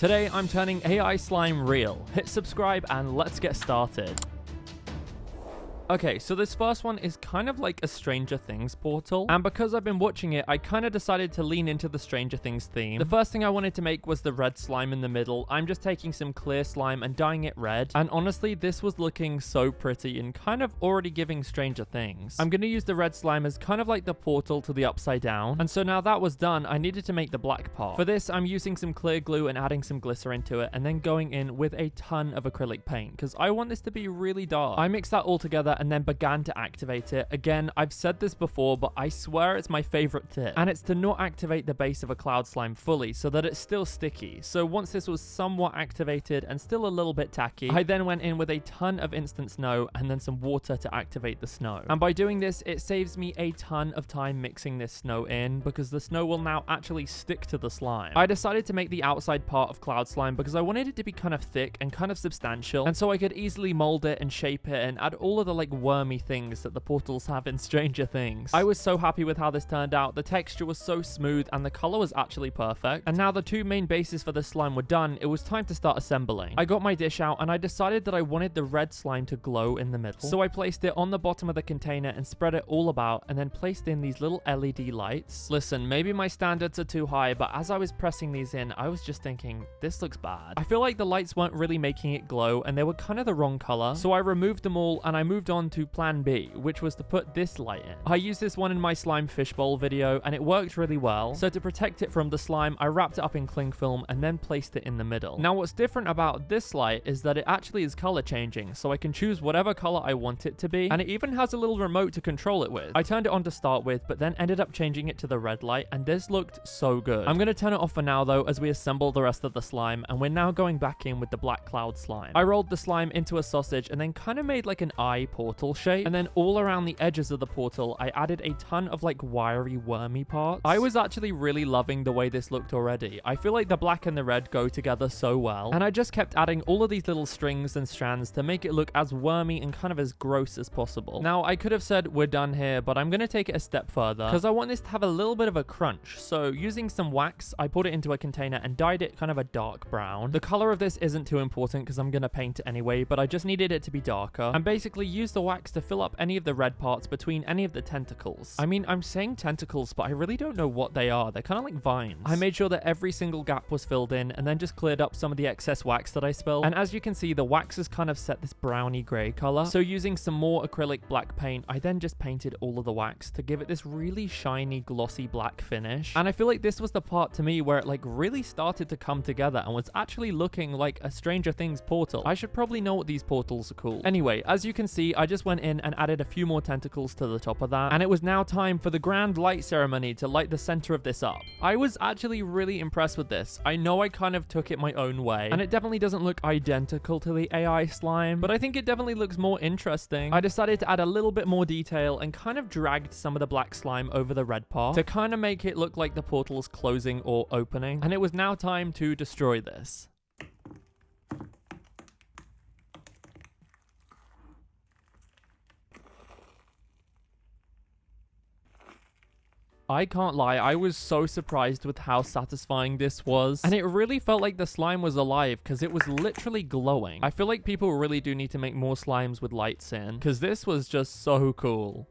Today I'm turning AI slime real. Hit subscribe and let's get started. Okay, so this first one is kind of like a Stranger Things portal, and because I've been watching it, I kind of decided to lean into the Stranger Things theme. The first thing I wanted to make was the red slime in the middle. I'm just taking some clear slime and dyeing it red, and honestly, this was looking so pretty and kind of already giving Stranger Things. I'm going to use the red slime as kind of like the portal to the upside down, and so now that was done, I needed to make the black part. For this, I'm using some clear glue and adding some glycerin to it, and then going in with a ton of acrylic paint, because I want this to be really dark. I mixed that all together and then began to activate it. Again, I've said this before, but I swear it's my favorite tip, and it's to not activate the base of a cloud slime fully so that it's still sticky. So once this was somewhat activated and still a little bit tacky, I then went in with a ton of instant snow and then some water to activate the snow. And by doing this, it saves me a ton of time mixing this snow in, because the snow will now actually stick to the slime. I decided to make the outside part of cloud slime because I wanted it to be kind of thick and kind of substantial, and so I could easily mold it and shape it and add all of the like wormy things that the portals have in Stranger Things. I was so happy with how this turned out. The texture was so smooth and the color was actually perfect. And now the two main bases for the slime were done, it was time to start assembling. I got my dish out and I decided that I wanted the red slime to glow in the middle. So I placed it on the bottom of the container and spread it all about, and then placed in these little LED lights. Listen, maybe my standards are too high, but as I was pressing these in, I was just thinking, this looks bad. I feel like the lights weren't really making it glow and they were kind of the wrong color. So I removed them all and I moved on to plan B, which was to put this light in. I used this one in my slime fishbowl video and it worked really well. So to protect it from the slime, I wrapped it up in cling film and then placed it in the middle. Now what's different about this light is that it actually is color changing, so I can choose whatever color I want it to be, and it even has a little remote to control it with. I turned it on to start with, but then ended up changing it to the red light, and this looked so good. I'm going to turn it off for now though, as we assemble the rest of the slime, and we're now going back in with the black cloud slime. I rolled the slime into a sausage and then kind of made like an eye portal shape, and then all around the edges of the portal, I added a ton of like wiry wormy parts. I was actually really loving the way this looked already. I feel like the black and the red go together so well, and I just kept adding all of these little strings and strands to make it look as wormy and kind of as gross as possible. Now, I could have said we're done here, but I'm going to take it a step further because I want this to have a little bit of a crunch. So using some wax, I put it into a container and dyed it kind of a dark brown. The color of this isn't too important because I'm going to paint it anyway, but I just needed it to be darker, and basically use the wax to fill up any of the red parts between any of the tentacles. I mean, I'm saying tentacles, but I really don't know what they are. They're kind of like vines. I made sure that every single gap was filled in and then just cleared up some of the excess wax that I spilled. And as you can see, the wax has kind of set this browny gray color. So using some more acrylic black paint, I then just painted all of the wax to give it this really shiny, glossy black finish. And I feel like this was the part to me where it like really started to come together and was actually looking like a Stranger Things portal. I should probably know what these portals are called. Anyway, as you can see, I just went in and added a few more tentacles to the top of that, and it was now time for the grand light ceremony to light the center of this up. I was actually really impressed with this. I know I kind of took it my own way, and it definitely doesn't look identical to the AI slime, but I think it definitely looks more interesting. I decided to add a little bit more detail and kind of dragged some of the black slime over the red part to kind of make it look like the portal's closing or opening, and it was now time to destroy this. I can't lie, I was so surprised with how satisfying this was, and it really felt like the slime was alive because it was literally glowing. I feel like people really do need to make more slimes with lights in, because this was just so cool.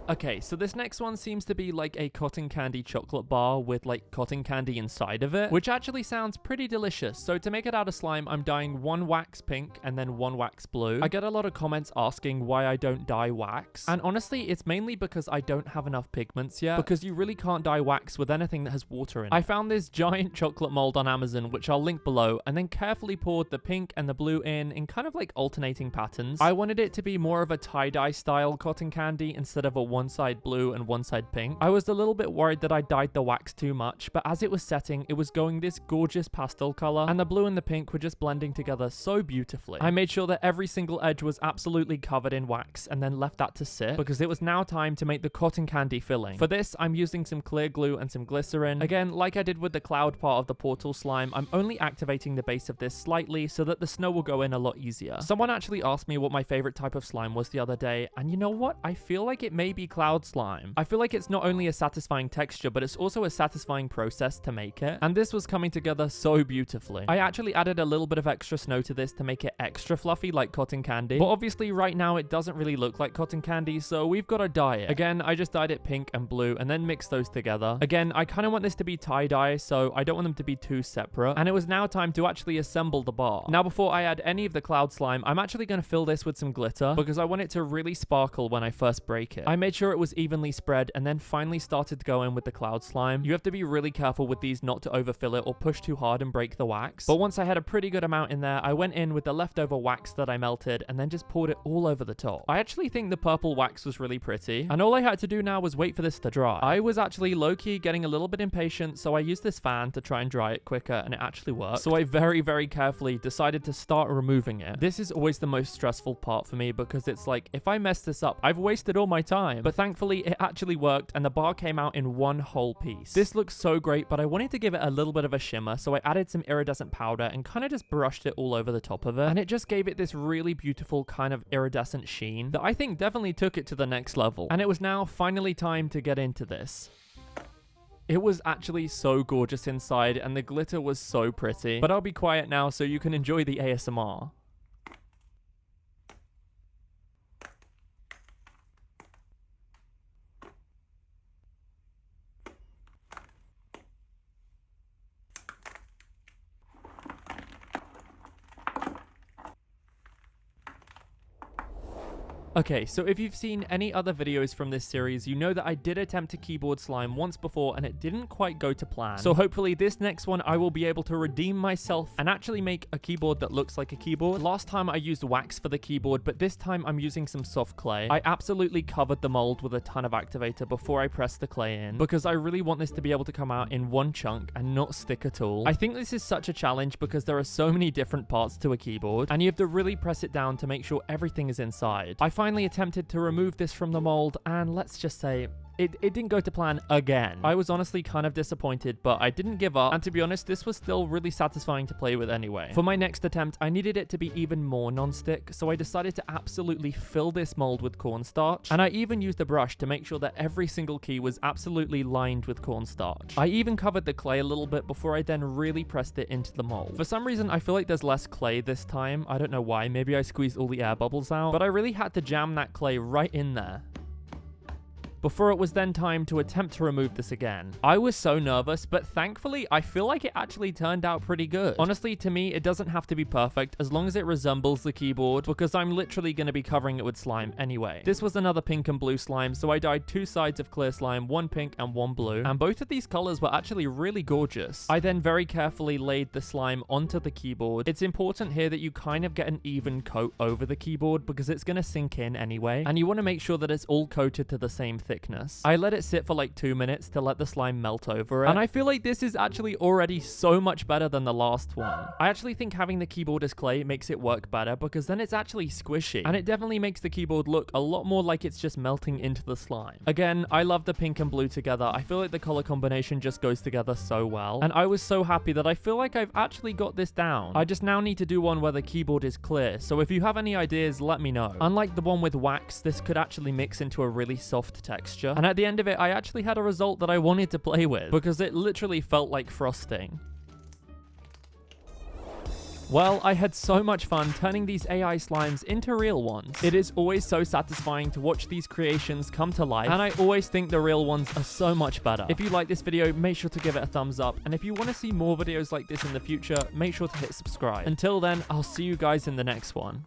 Okay, so this next one seems to be like a cotton candy chocolate bar with like cotton candy inside of it, which actually sounds pretty delicious. So to make it out of slime, I'm dyeing one wax pink and then one wax blue. I get a lot of comments asking why I don't dye wax, and honestly, it's mainly because I don't have enough pigments yet, because you really can't dye wax with anything that has water in it. I found this giant chocolate mold on Amazon, which I'll link below, and then carefully poured the pink and the blue in kind of like alternating patterns. I wanted it to be more of a tie-dye style cotton candy instead of a one side blue and one side pink. I was a little bit worried that I dyed the wax too much, but as it was setting, it was going this gorgeous pastel color, and the blue and the pink were just blending together so beautifully. I made sure that every single edge was absolutely covered in wax and then left that to sit, because it was now time to make the cotton candy filling. For this, I'm using some clear glue and some glycerin. Again, like I did with the cloud part of the portal slime, I'm only activating the base of this slightly so that the snow will go in a lot easier. Someone actually asked me what my favorite type of slime was the other day, and you know what? I feel like it may be fluffy cloud slime. I feel like it's not only a satisfying texture, but it's also a satisfying process to make it. And this was coming together so beautifully. I actually added a little bit of extra snow to this to make it extra fluffy like cotton candy. But obviously right now it doesn't really look like cotton candy, so we've got to dye it. Again, I just dyed it pink and blue and then mixed those together. Again, I kind of want this to be tie-dye, so I don't want them to be too separate. And it was now time to actually assemble the bar. Now, before I add any of the cloud slime, I'm actually going to fill this with some glitter because I want it to really sparkle when I first break it. I made sure it was evenly spread and then finally started to go in with the cloud slime. You have to be really careful with these not to overfill it or push too hard and break the wax. But once I had a pretty good amount in there, I went in with the leftover wax that I melted and then just poured it all over the top. I actually think the purple wax was really pretty, and all I had to do now was wait for this to dry. I was actually low-key getting a little bit impatient, so I used this fan to try and dry it quicker, and it actually worked. So I very carefully decided to start removing it. This is always the most stressful part for me because it's like, if I mess this up, I've wasted all my time. But thankfully, it actually worked, and the bar came out in one whole piece. This looks so great, but I wanted to give it a little bit of a shimmer, so I added some iridescent powder and kind of just brushed it all over the top of it, and it just gave it this really beautiful kind of iridescent sheen that I think definitely took it to the next level. And it was now finally time to get into this. It was actually so gorgeous inside, and the glitter was so pretty. But I'll be quiet now so you can enjoy the ASMR. Okay, so if you've seen any other videos from this series, you know that I did attempt a keyboard slime once before and it didn't quite go to plan. So hopefully this next one I will be able to redeem myself and actually make a keyboard that looks like a keyboard. Last time I used wax for the keyboard, but this time I'm using some soft clay. I absolutely covered the mold with a ton of activator before I pressed the clay in because I really want this to be able to come out in one chunk and not stick at all. I think this is such a challenge because there are so many different parts to a keyboard and you have to really press it down to make sure everything is inside. I finally attempted to remove this from the mold, and let's just say it didn't go to plan again. I was honestly kind of disappointed, but I didn't give up, and to be honest, this was still really satisfying to play with anyway. For my next attempt, I needed it to be even more non-stick, so I decided to absolutely fill this mold with cornstarch, and I even used a brush to make sure that every single key was absolutely lined with cornstarch. I even covered the clay a little bit before I then really pressed it into the mold. For some reason, I feel like there's less clay this time. I don't know why. Maybe I squeezed all the air bubbles out, but I really had to jam that clay right in there before it was then time to attempt to remove this again. I was so nervous, but thankfully, I feel like it actually turned out pretty good. Honestly, to me, it doesn't have to be perfect as long as it resembles the keyboard because I'm literally going to be covering it with slime anyway. This was another pink and blue slime, so I dyed two sides of clear slime, one pink and one blue, and both of these colors were actually really gorgeous. I then very carefully laid the slime onto the keyboard. It's important here that you kind of get an even coat over the keyboard because it's going to sink in anyway, and you want to make sure that it's all coated to the same thickness. I let it sit for like 2 minutes to let the slime melt over it, and I feel like this is actually already so much better than the last one. I actually think having the keyboard as clay makes it work better because then it's actually squishy, and it definitely makes the keyboard look a lot more like it's just melting into the slime. Again, I love the pink and blue together. I feel like the color combination just goes together so well, and I was so happy that I feel like I've actually got this down. I just now need to do one where the keyboard is clear, so if you have any ideas, let me know. Unlike the one with wax, this could actually mix into a really soft texture. And at the end of it, I actually had a result that I wanted to play with because it literally felt like frosting. Well, I had so much fun turning these AI slimes into real ones. It is always so satisfying to watch these creations come to life, and I always think the real ones are so much better. If you like this video, make sure to give it a thumbs up, and if you want to see more videos like this in the future, make sure to hit subscribe. Until then, I'll see you guys in the next one.